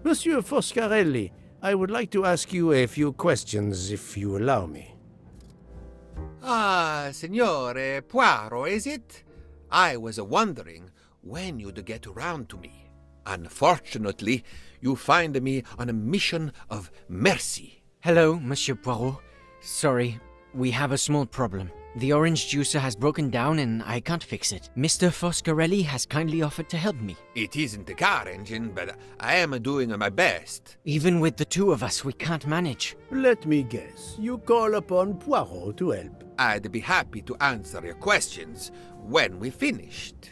Monsieur Foscarelli, I would like to ask you a few questions, if you allow me. Ah, Signore Poirot, is it? I was wondering when you'd get around to me. Unfortunately, you find me on a mission of mercy. Hello, Monsieur Poirot. Sorry, we have a small problem. The orange juicer has broken down and I can't fix it. Mr. Foscarelli has kindly offered to help me. It isn't a car engine, but I am doing my best. Even with the two of us, we can't manage. Let me guess. You call upon Poirot to help. I'd be happy to answer your questions when we finished.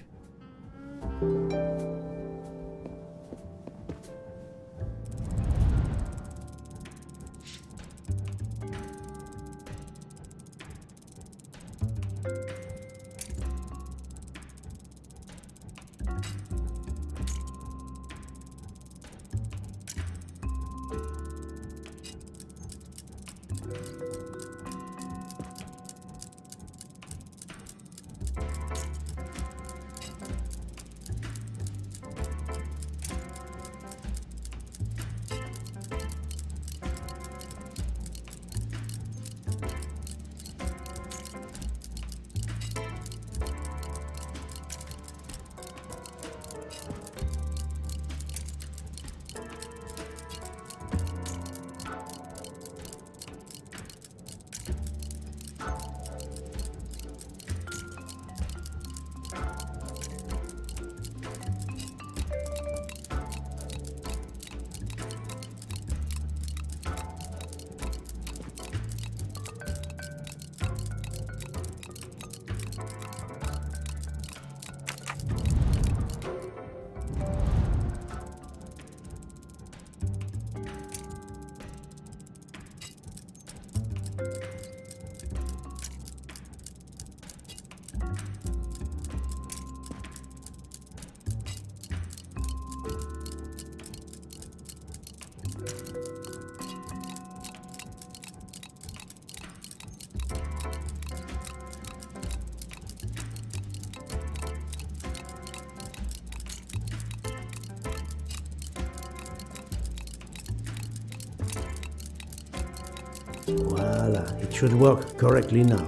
Voila, it should work correctly now.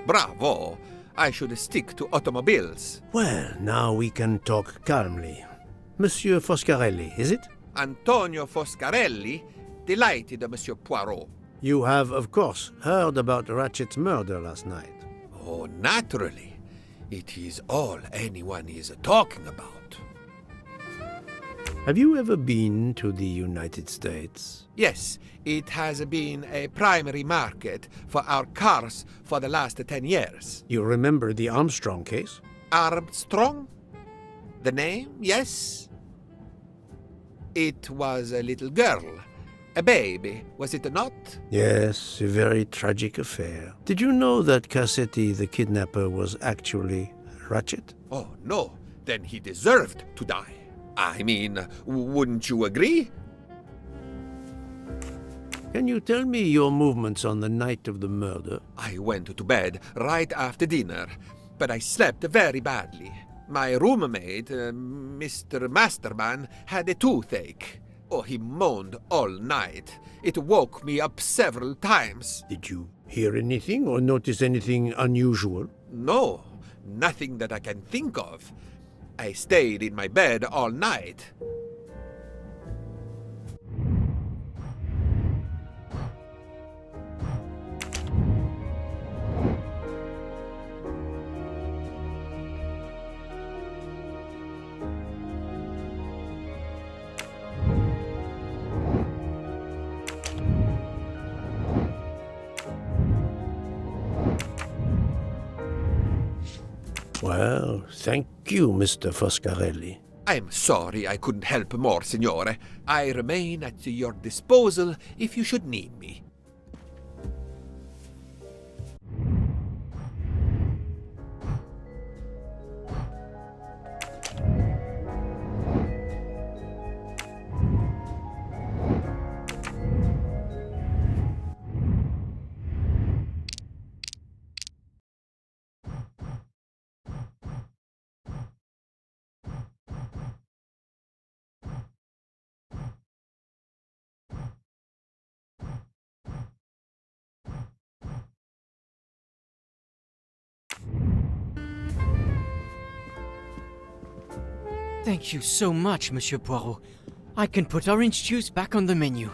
Bravo! I should stick to automobiles. Well, now we can talk calmly. Monsieur Foscarelli, is it? Antonio Foscarelli, delighted, Monsieur Poirot. You have, of course, heard about Ratchet's murder last night. Oh, naturally. It is all anyone is talking about. Have you ever been to the United States? Yes, it has been a primary market for our cars for the last 10 years. You remember the Armstrong case? Armstrong? The name, yes? It was a little girl. A baby, was it not? Yes, a very tragic affair. Did you know that Cassetti, the kidnapper, was actually Ratchet? Oh, no. Then he deserved to die. I mean, wouldn't you agree? Can you tell me your movements on the night of the murder? I went to bed right after dinner, but I slept very badly. My roommate, Mr. Masterman, had a toothache. Oh, he moaned all night. It woke me up several times. Did you hear anything or notice anything unusual? No, nothing that I can think of. I stayed in my bed all night. Well, thank you, Mr. Foscarelli. I'm sorry I couldn't help more, Signore. I remain at your disposal if you should need me. Thank you so much, Monsieur Poirot. I can put orange juice back on the menu.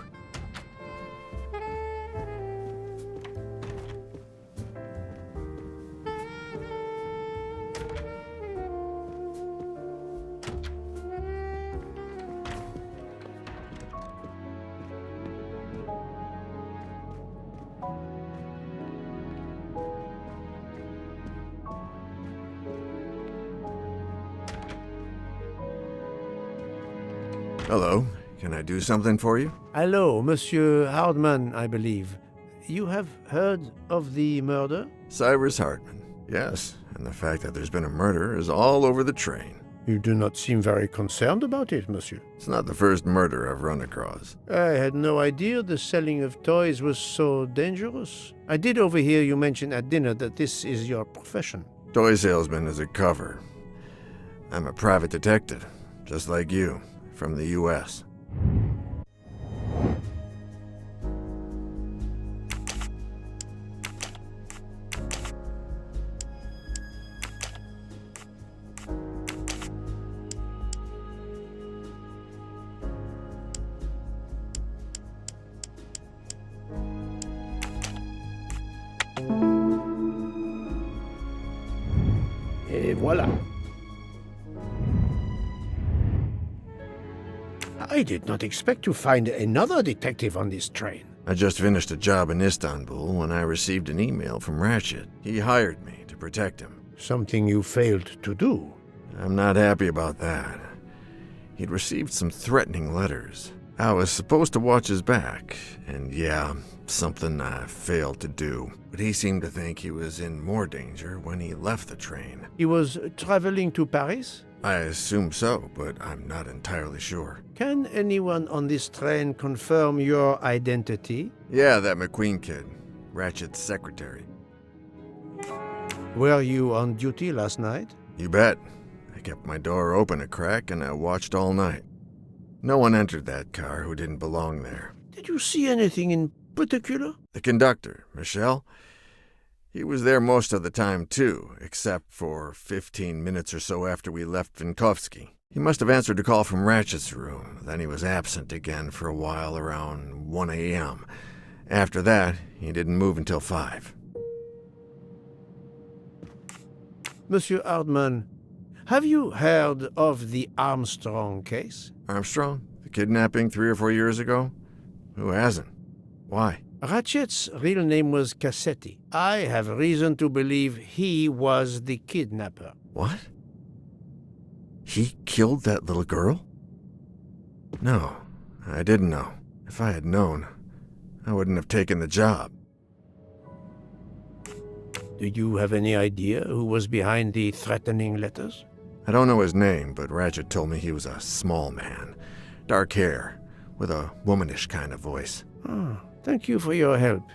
Hello. Can I do something for you? Hello, Monsieur Hardman, I believe. You have heard of the murder? Cyrus Hartman. Yes, and the fact that there's been a murder is all over the train. You do not seem very concerned about it, monsieur. It's not the first murder I've run across. I had no idea the selling of toys was so dangerous. I did overhear you mention at dinner that this is your profession. Toy salesman is a cover. I'm a private detective, just like you, from the U.S. Et voilà. I did not expect to find another detective on this train. I just finished a job in Istanbul when I received an email from Ratchet. He hired me to protect him. Something you failed to do. I'm not happy about that. He'd received some threatening letters. I was supposed to watch his back, and yeah, something I failed to do. But he seemed to think he was in more danger when he left the train. He was traveling to Paris? I assume so, but I'm not entirely sure. Can anyone on this train confirm your identity? Yeah, that McQueen kid, Ratchet's secretary. Were you on duty last night? You bet. I kept my door open a crack and I watched all night. No one entered that car who didn't belong there. Did you see anything in particular? The conductor, Michel, he was there most of the time too, except for 15 minutes or so after we left Vinkovsky. He must have answered a call from Ratchet's room, then he was absent again for a while around 1 a.m. After that, he didn't move until 5. Monsieur Hardman, have you heard of the Armstrong case? Armstrong? The kidnapping 3 or 4 years ago? Who hasn't? Why? Ratchet's real name was Cassetti. I have reason to believe he was the kidnapper. What? He killed that little girl? No, I didn't know. If I had known, I wouldn't have taken the job. Do you have any idea who was behind the threatening letters? I don't know his name, but Ratchet told me he was a small man. Dark hair, with a womanish kind of voice. Oh, thank you for your help.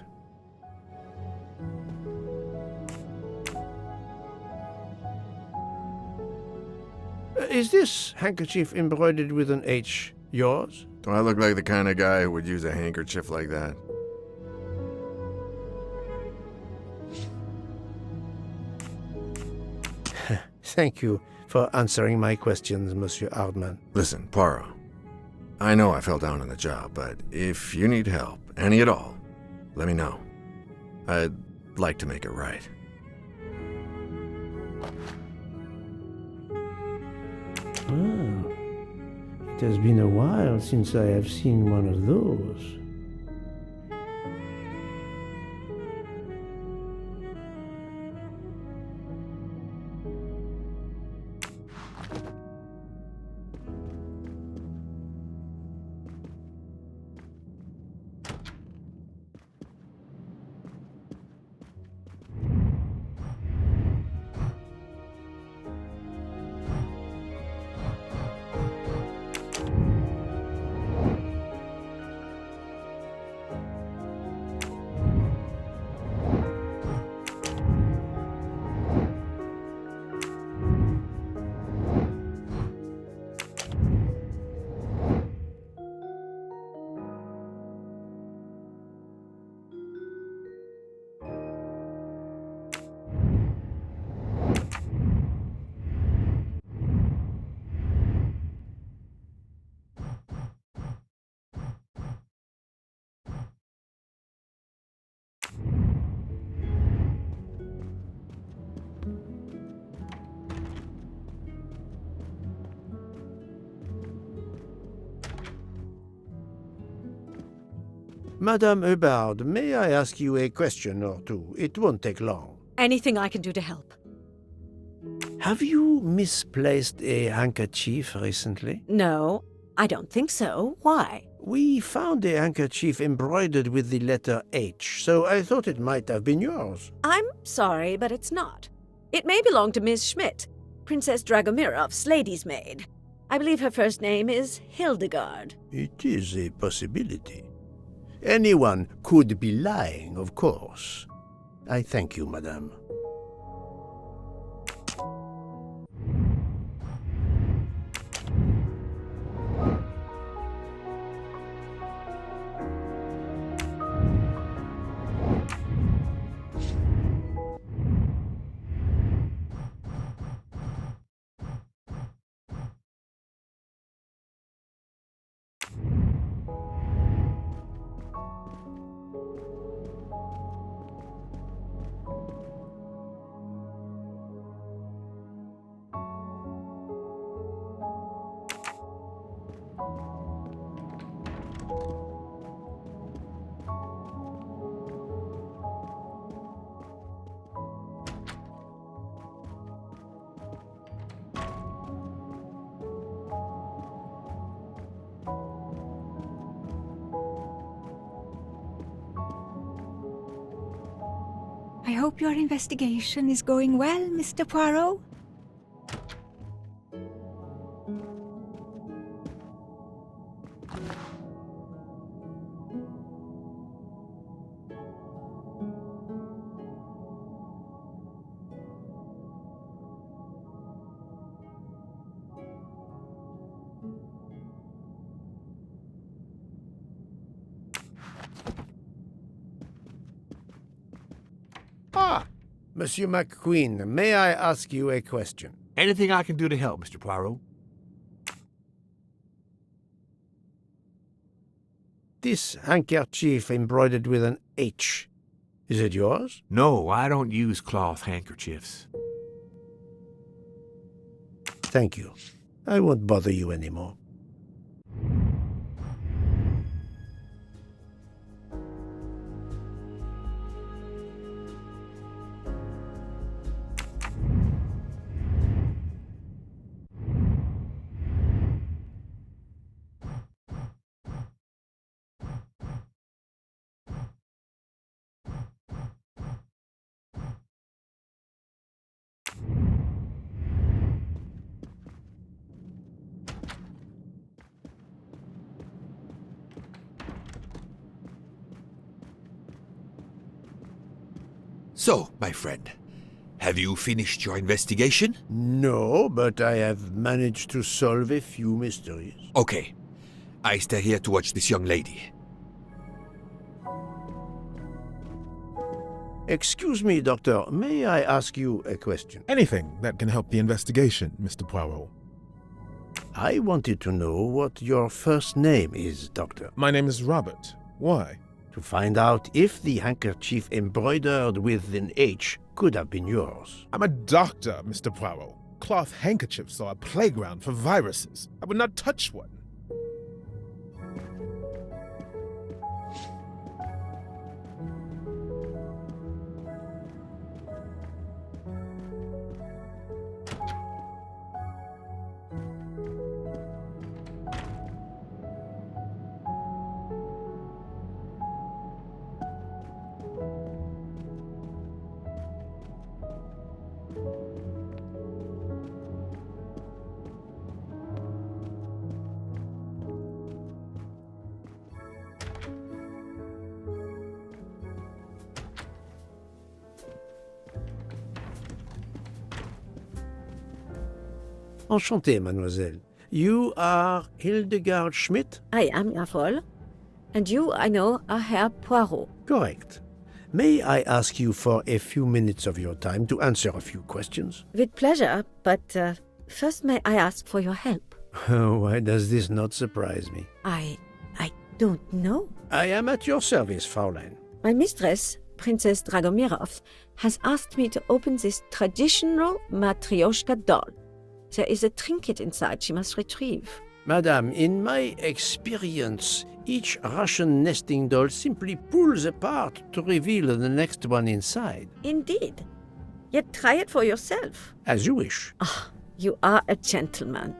Is this handkerchief embroidered with an H yours? Do I look like the kind of guy who would use a handkerchief like that? Thank you for answering my questions, Monsieur Hardman. Listen, Poirot. I know I fell down on the job, but if you need help, any at all, let me know. I'd like to make it right. Oh, it has been a while since I have seen one of those. Madame Hubbard, may I ask you a question or two? It won't take long. Anything I can do to help? Have you misplaced a handkerchief recently? No, I don't think so. Why? We found a handkerchief embroidered with the letter H, so I thought it might have been yours. I'm sorry, but it's not. It may belong to Miss Schmidt, Princess Dragomirov's lady's maid. I believe her first name is Hildegard. It is a possibility. Anyone could be lying, of course. I thank you, madame. I hope your investigation is going well, Mr. Poirot. Ah, Monsieur McQueen, may I ask you a question? Anything I can do to help, Mr. Poirot? This handkerchief embroidered with an H, is it yours? No, I don't use cloth handkerchiefs. Thank you. I won't bother you anymore. So, my friend, have you finished your investigation? No, but I have managed to solve a few mysteries. Okay. I stay here to watch this young lady. Excuse me, Doctor, may I ask you a question? Anything that can help the investigation, Mr. Poirot. I wanted to know what your first name is, Doctor. My name is Robert. Why? To find out if the handkerchief embroidered with an H could have been yours. I'm a doctor, Mr. Poirot. Cloth handkerchiefs are a playground for viruses. I would not touch one. Enchanté, mademoiselle. You are Hildegard Schmidt? I am, jawohl. And you, I know, are Herr Poirot. Correct. May I ask you for a few minutes of your time to answer a few questions? With pleasure, but first may I ask for your help? Why does this not surprise me? I don't know. I am at your service, Fraulein. My mistress, Princess Dragomirov, has asked me to open this traditional Matryoshka doll. There is a trinket inside she must retrieve. Madame, in my experience, each Russian nesting doll simply pulls apart to reveal the next one inside. Indeed. Yet try it for yourself. As you wish. Ah, you are a gentleman.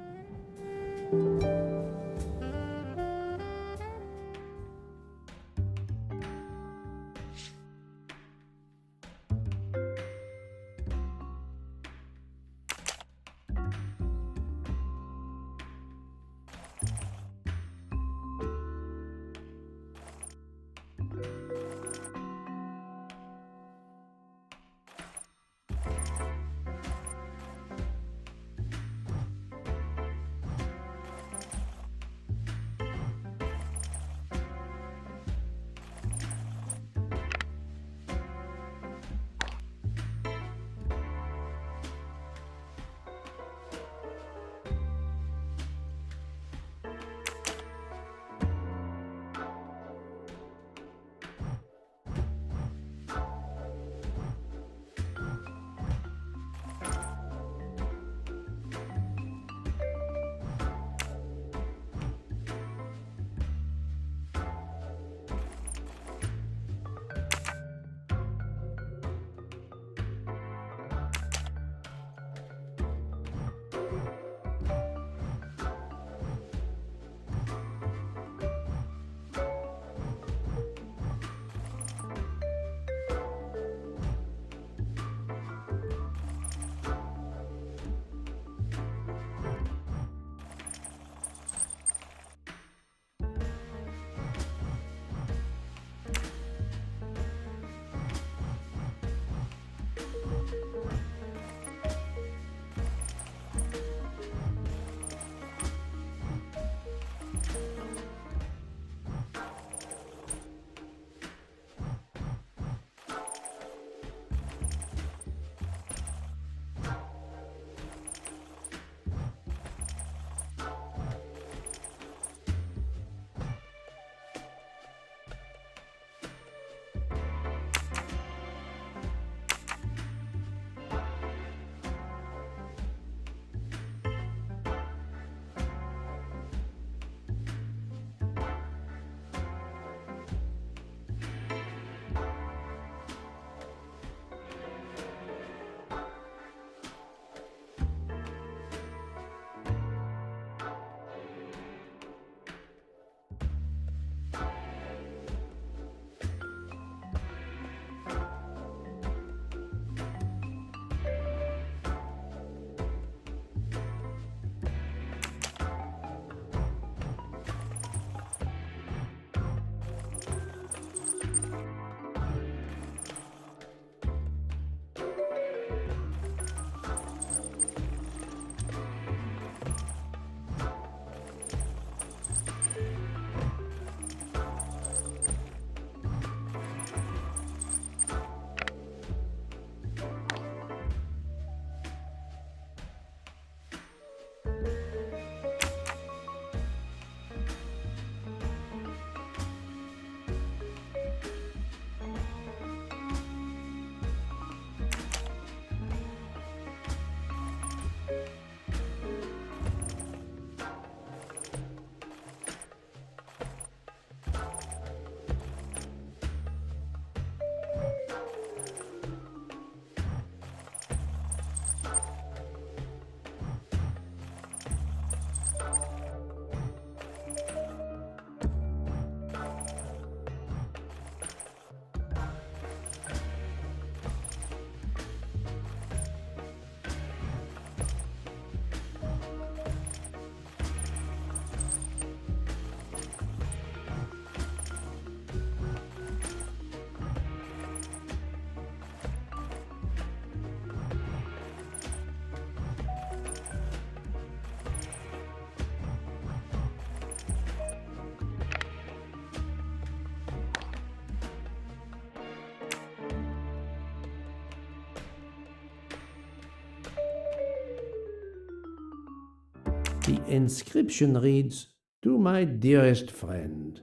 The inscription reads, "To my dearest friend."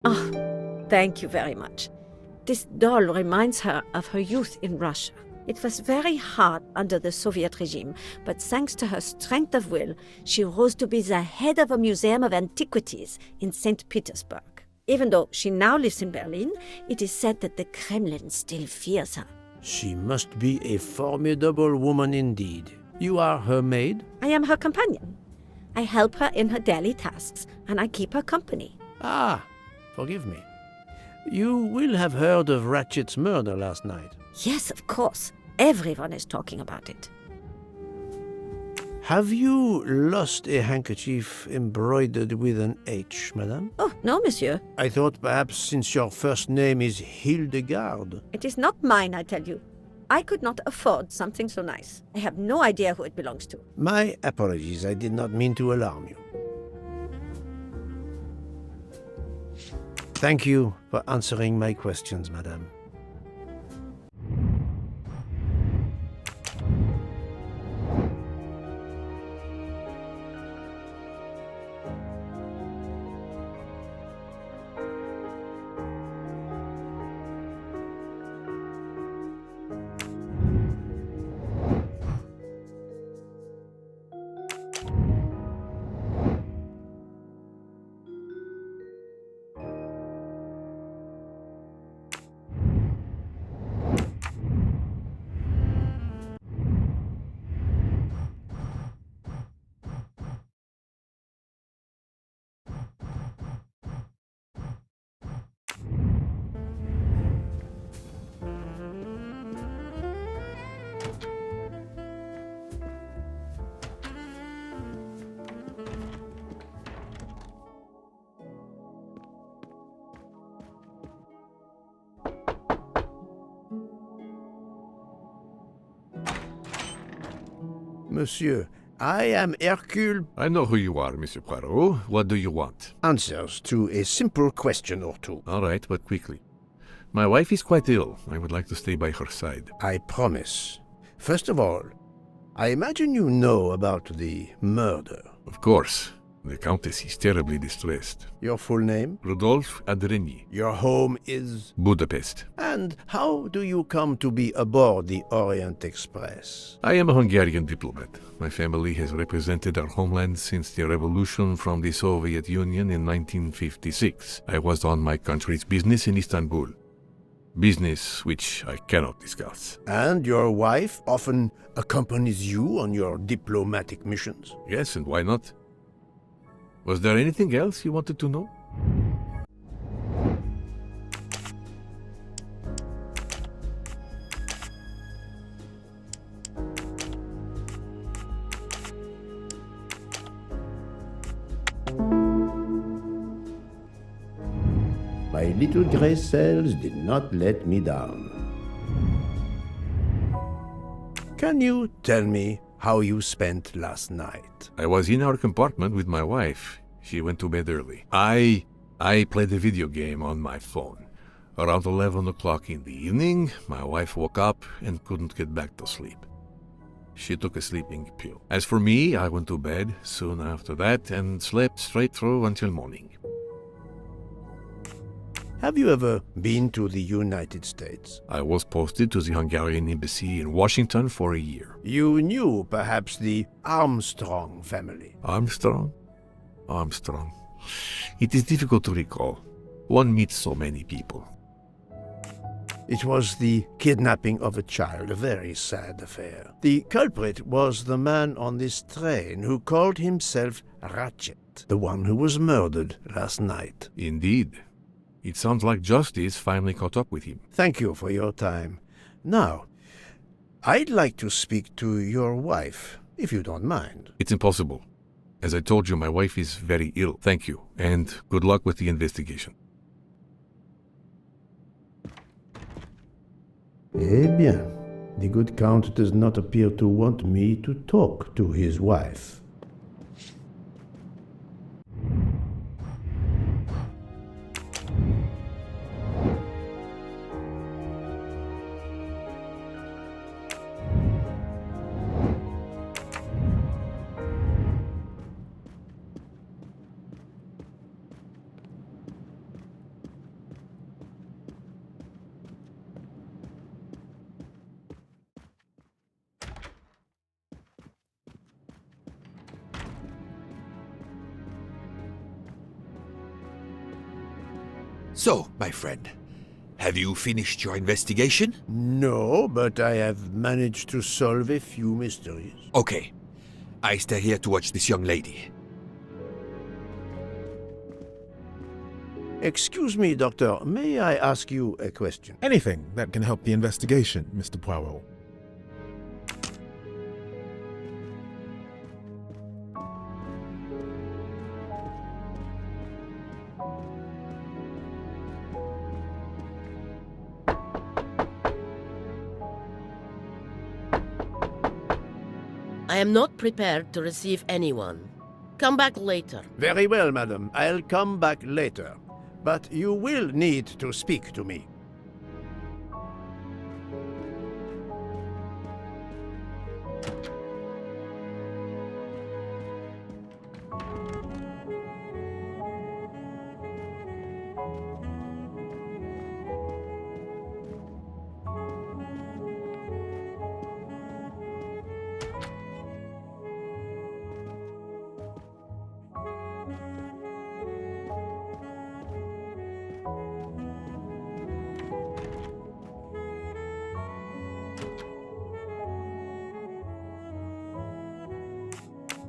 Ah, thank you very much. This doll reminds her of her youth in Russia. It was very hard under the Soviet regime, but thanks to her strength of will, she rose to be the head of a museum of antiquities in St. Petersburg. Even though she now lives in Berlin, it is said that the Kremlin still fears her. She must be a formidable woman indeed. You are her maid? I am her companion. I help her in her daily tasks, and I keep her company. Ah, forgive me. You will have heard of Ratchet's murder last night. Yes, of course. Everyone is talking about it. Have you lost a handkerchief embroidered with an H, madame? Oh, no, monsieur. I thought perhaps since your first name is Hildegard. It is not mine, I tell you. I could not afford something so nice. I have no idea who it belongs to. My apologies, I did not mean to alarm you. Thank you for answering my questions, madame. Monsieur, I am Hercule. I know who you are, Monsieur Poirot. What do you want? Answers to a simple question or two. All right, but quickly. My wife is quite ill. I would like to stay by her side. I promise. First of all, I imagine you know about the murder. Of course. The Countess is terribly distressed. Your full name? Rodolphe Andrenyi. Your home is? Budapest. And how do you come to be aboard the Orient Express? I am a Hungarian diplomat. My family has represented our homeland since the revolution from the Soviet Union in 1956. I was on my country's business in Istanbul. Business which I cannot discuss. And your wife often accompanies you on your diplomatic missions? Yes, and why not? Was there anything else you wanted to know? My little gray cells did not let me down. Can you tell me how you spent last night? I was in our compartment with my wife. She went to bed early. I played a video game on my phone. Around 11 o'clock in the evening, my wife woke up and couldn't get back to sleep. She took a sleeping pill. As for me, I went to bed soon after that and slept straight through until morning. Have you ever been to the United States? I was posted to the Hungarian embassy in Washington for a year. You knew perhaps the Armstrong family. Armstrong? Armstrong. It is difficult to recall. One meets so many people. It was the kidnapping of a child, a very sad affair. The culprit was the man on this train who called himself Ratchet, the one who was murdered last night. Indeed. It sounds like justice finally caught up with him. Thank you for your time. Now, I'd like to speak to your wife, if you don't mind. It's impossible. As I told you, my wife is very ill. Thank you, and good luck with the investigation. Eh bien, the good Count does not appear to want me to talk to his wife. So, my friend, have you finished your investigation? No, but I have managed to solve a few mysteries. Okay. I stay here to watch this young lady. Excuse me, Doctor, may I ask you a question? Anything that can help the investigation, Mr. Poirot. I am not prepared to receive anyone. Come back later. Very well, madam. I'll come back later. But you will need to speak to me.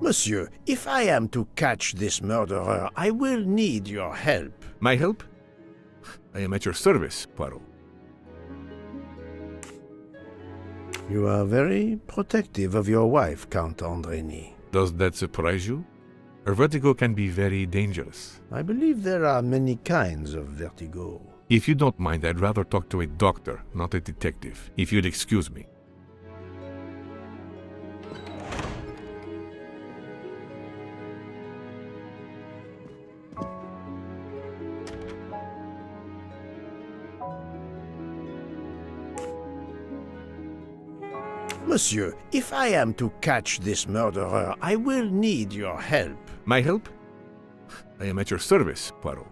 Monsieur, if I am to catch this murderer, I will need your help. My help? I am at your service, Poirot. You are very protective of your wife, Count Andrenyi. Does that surprise you? Her vertigo can be very dangerous. I believe there are many kinds of vertigo. If you don't mind, I'd rather talk to a doctor, not a detective. If you'd excuse me. Monsieur, if I am to catch this murderer, I will need your help. My help? I am at your service, Poirot.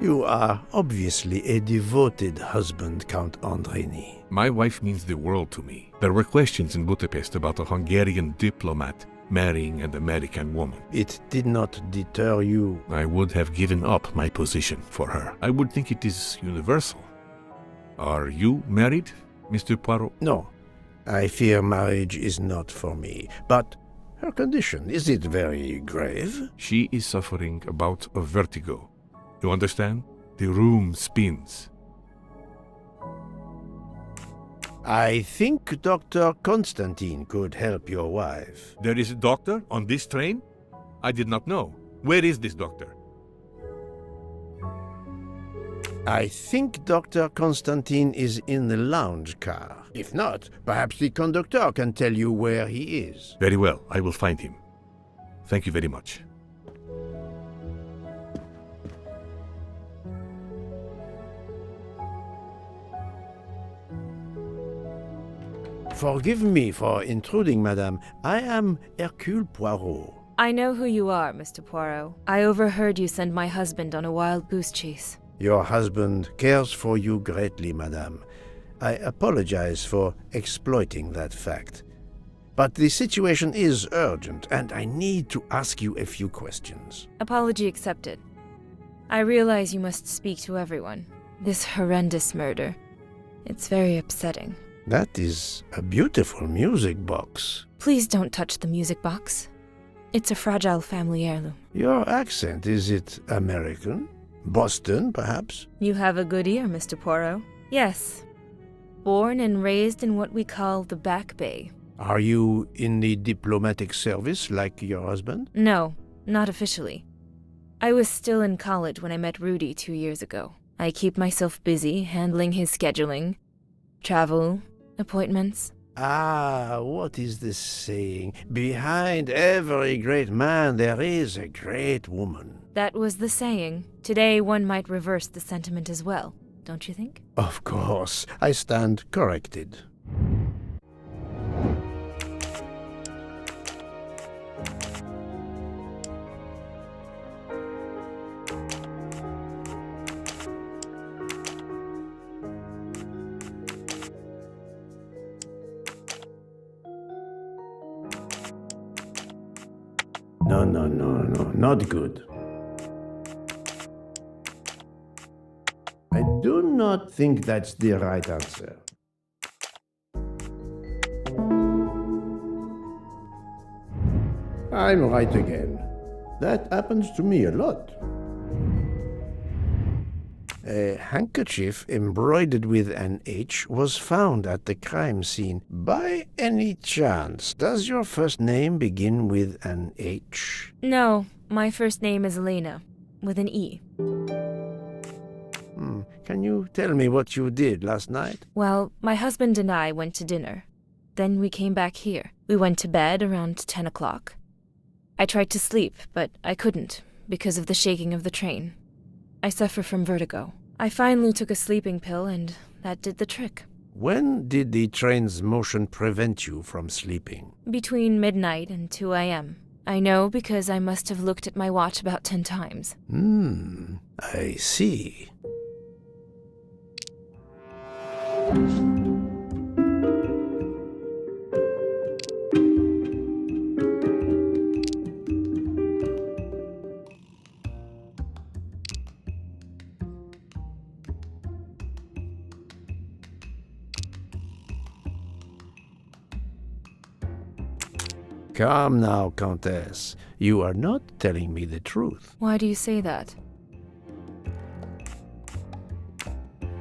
You are obviously a devoted husband, Count Andrenyi. My wife means the world to me. There were questions in Budapest about a Hungarian diplomat marrying an American woman. It did not deter you. I would have given up my position for her. I would think it is universal. Are you married, Mr. Poirot? No, I fear marriage is not for me. But her condition, is it very grave? She is suffering a bout of vertigo. You understand? The room spins. I think Dr. Constantine could help your wife. There is a doctor on this train? I did not know. Where is this doctor? I think Dr. Constantine is in the lounge car. If not, perhaps the conductor can tell you where he is. Very well, I will find him. Thank you very much. Forgive me for intruding, madame. I am Hercule Poirot. I know who you are, Mr. Poirot. I overheard you send my husband on a wild goose chase. Your husband cares for you greatly, madame. I apologize for exploiting that fact. But the situation is urgent, and I need to ask you a few questions. Apology accepted. I realize you must speak to everyone. This horrendous murder. It's very upsetting. That is a beautiful music box. Please don't touch the music box. It's a fragile family heirloom. Your accent, is it American? Boston, perhaps? You have a good ear, Mr. Poirot. Yes. Born and raised in what we call the Back Bay. Are you in the diplomatic service like your husband? No, not officially. I was still in college when I met Rudy 2 years ago. I keep myself busy handling his scheduling, travel, appointments. Ah, what is this saying? Behind every great man there is a great woman. That was the saying. Today one might reverse the sentiment as well, don't you think? Of course, I stand corrected. No, not good. not think that's the right answer. I'm right again. That happens to me a lot. A handkerchief embroidered with an H was found at the crime scene. By any chance, does your first name begin with an H? No, my first name is Elena, with an E. Can you tell me what you did last night? Well, my husband and I went to dinner. Then we came back here. We went to bed around 10 o'clock. I tried to sleep, but I couldn't, because of the shaking of the train. I suffer from vertigo. I finally took a sleeping pill, and that did the trick. When did the train's motion prevent you from sleeping? Between midnight and 2 a.m. I know because I must have looked at my watch about 10 times. I see. Come now, Countess. You are not telling me the truth. Why do you say that?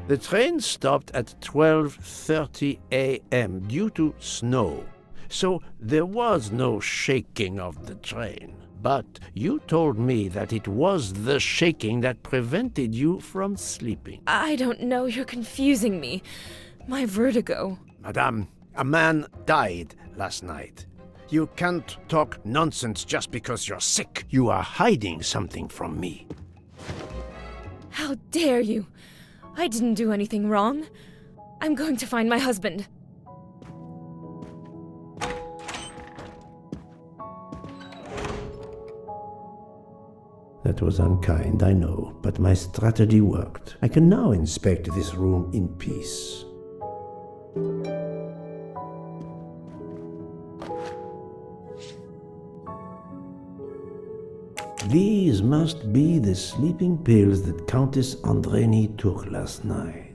The train stopped at 12:30 a.m. due to snow, so there was no shaking of the train. But you told me that it was the shaking that prevented you from sleeping. I don't know, you're confusing me. My vertigo. Madame, a man died last night. You can't talk nonsense just because you're sick. You are hiding something from me. How dare you? I didn't do anything wrong. I'm going to find my husband. That was unkind, I know, but my strategy worked. I can now inspect this room in peace. These must be the sleeping pills that Countess Andrenyi took last night.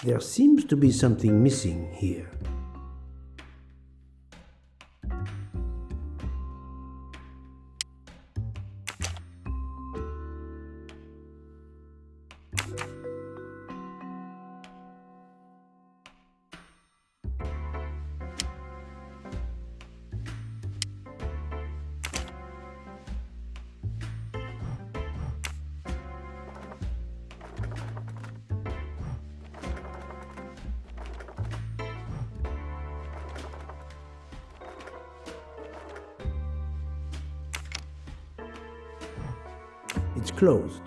There seems to be something missing here. It's closed.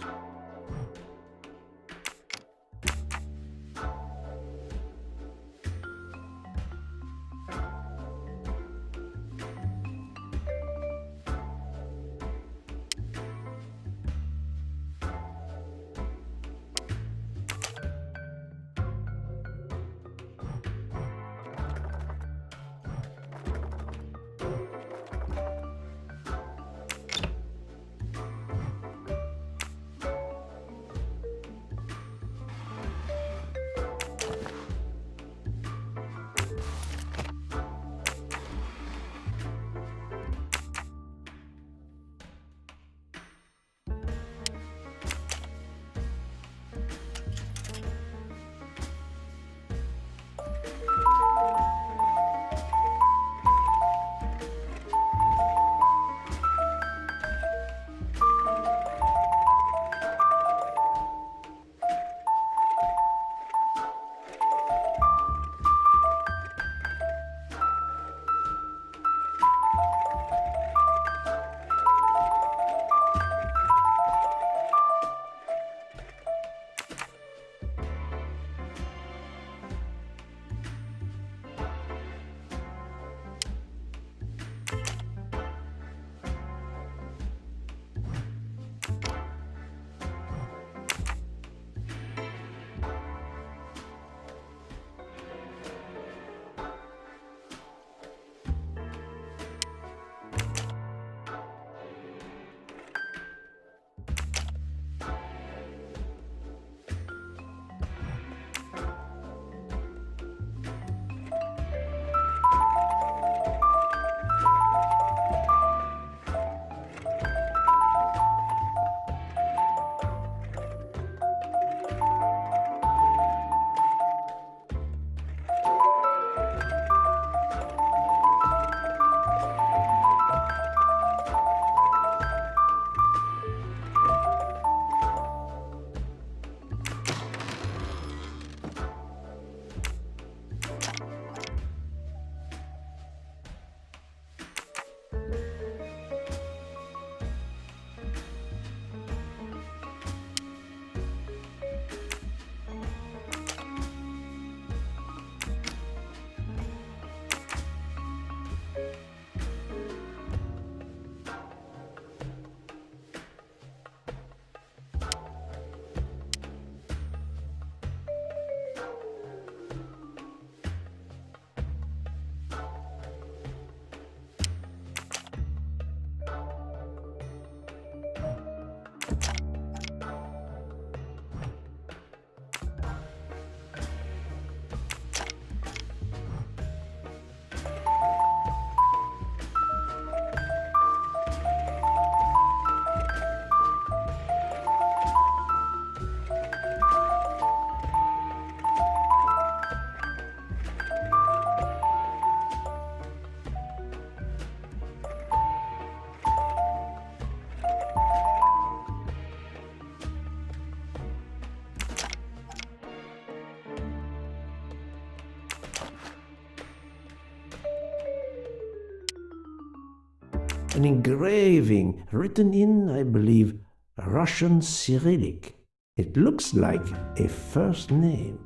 An engraving written in, I believe, Russian Cyrillic. It looks like a first name.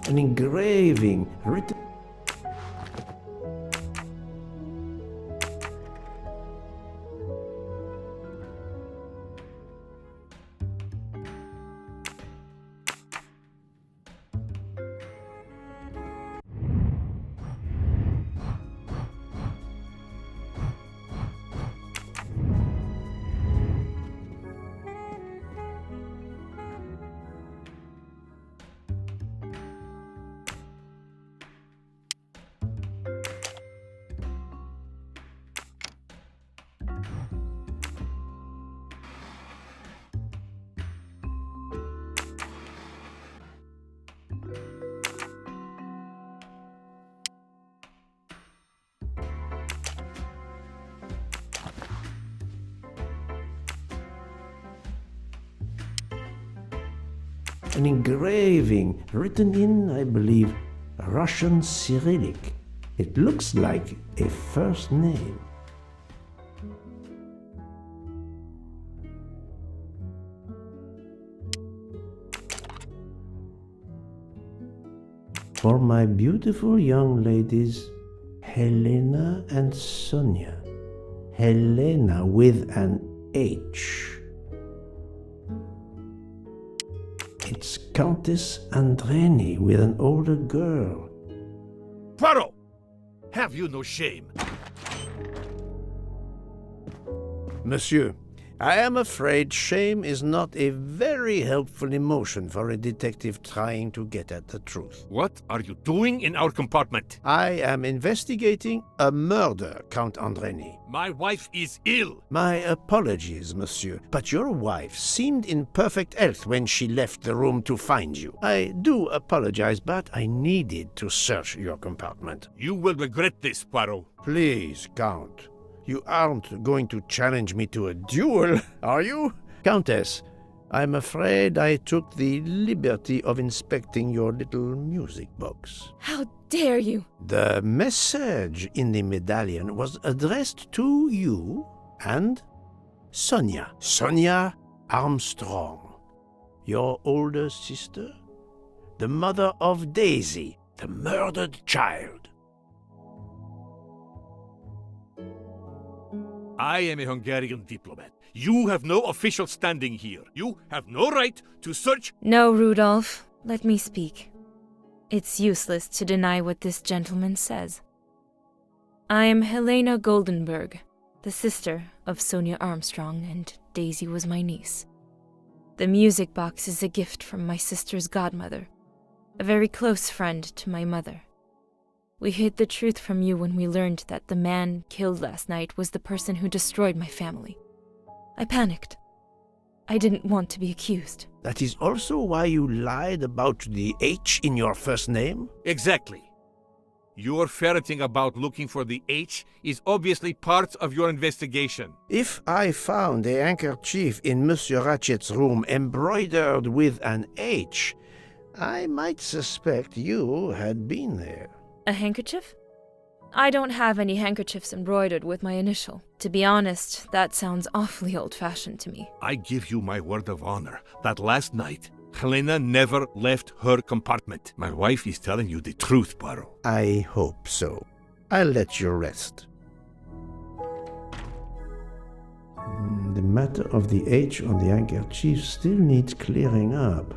An engraving written... An engraving written in, I believe, Russian Cyrillic. It looks like a first name. For my beautiful young ladies, Helena and Sonia. Helena with an H. It's Countess Andrenyi with an older girl. Poirot! Have you no shame? Monsieur, I am afraid shame is not a very helpful emotion for a detective trying to get at the truth. What are you doing in our compartment? I am investigating a murder, Count Andrenyi. My wife is ill. My apologies, monsieur, but your wife seemed in perfect health when she left the room to find you. I do apologize, but I needed to search your compartment. You will regret this, Poirot. Please, Count. You aren't going to challenge me to a duel, are you? Countess, I'm afraid I took the liberty of inspecting your little music box. How dare you? The message in the medallion was addressed to you and Sonia. Sonia Armstrong, your older sister, the mother of Daisy, the murdered child. I am a Hungarian diplomat. You have no official standing here. You have no right to search... No, Rudolph. Let me speak. It's useless to deny what this gentleman says. I am Helena Goldenberg, the sister of Sonia Armstrong, and Daisy was my niece. The music box is a gift from my sister's godmother, a very close friend to my mother. We hid the truth from you when we learned that the man killed last night was the person who destroyed my family. I panicked. I didn't want to be accused. That is also why you lied about the H in your first name? Exactly. Your ferreting about looking for the H is obviously part of your investigation. If I found a handkerchief in Monsieur Ratchet's room embroidered with an H, I might suspect you had been there. A handkerchief? I don't have any handkerchiefs embroidered with my initial. To be honest, that sounds awfully old-fashioned to me. I give you my word of honor that last night, Helena never left her compartment. My wife is telling you the truth, Poirot. I hope so. I'll let you rest. The matter of the H on the handkerchief still needs clearing up.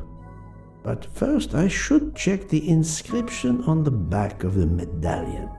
But first I should check the inscription on the back of the medallion.